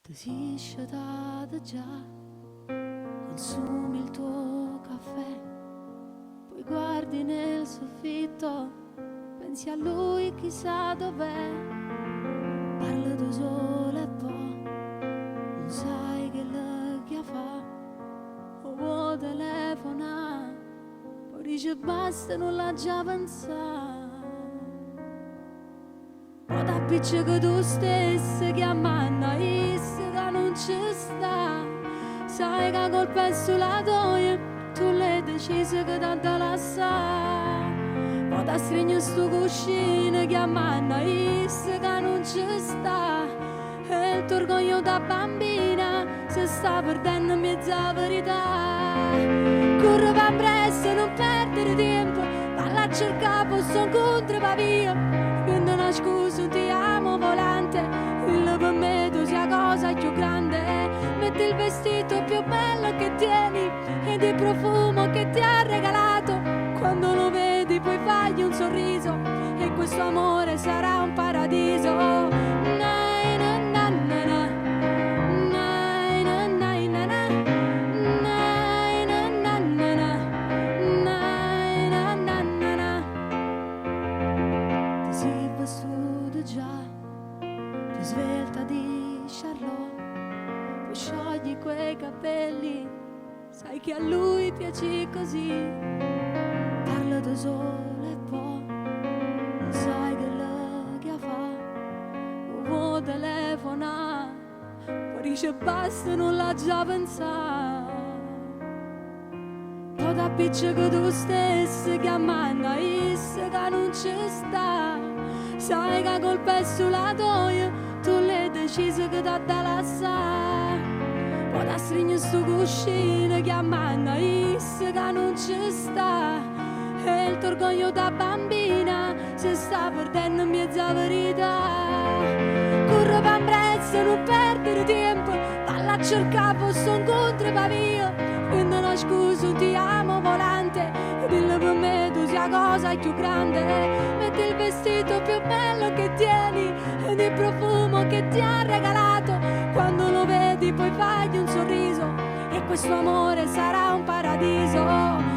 Ti sei sciatata già, consumi il tuo caffè, poi guardi nel soffitto, pensi a lui chissà dov'è, parla da sola e poi non sai che la fa, o vuoi telefona, poi dice basta, non l'ha già pensato. O da che tu stessa chiamando che non ci sta, sai che colpa è sulla tua, tu l'hai deciso che tanto la sa. O da stringere sto cuscino chiamando che non ci sta, e il tuo orgoglio da bambina si sta perdendo in mezzo alla verità. Corre va presto, non perdere tempo, valla a cercare posto incontro va via. Quando una scusa ti amo volante, il per me tu sia cosa più grande. Metti il vestito più bello che tieni ed il profumo che ti ha regalato. Quando lo vedi poi fagli un sorriso e questo amore sarà un paradiso. Nai, na, na, na, na. Nai, na, nai, na, na. Nai, na, na, na, na. Nai, na, na, na, na. Ti sei vestuto già, più svelta di Charlotte, poi sciogli quei capelli, sai che a lui piaci così. Parla da sola e poi non sai che la fa, o vuoi telefona, poi dice basta, non l'ha già pensato. Poi da che tu stessa chiamando che non ci sta, sai che colpa è sulla tua, tu l'hai deciso che da la sa. Poi da stringere sto cuscino chiamando che non ci sta, e il tuo orgoglio da bambina si sta perdendo in mezzo alla verità. Corre va presto, non perdere tempo, valla a cercare posto incontro va via. Quando una scusa ti amo volante, dillo per me tu sia cosa più grande. Metti il vestito più bello che tieni ed il profumo che ti ha regalato. Quando lo vedi poi fagli un sorriso e questo amore sarà un paradiso.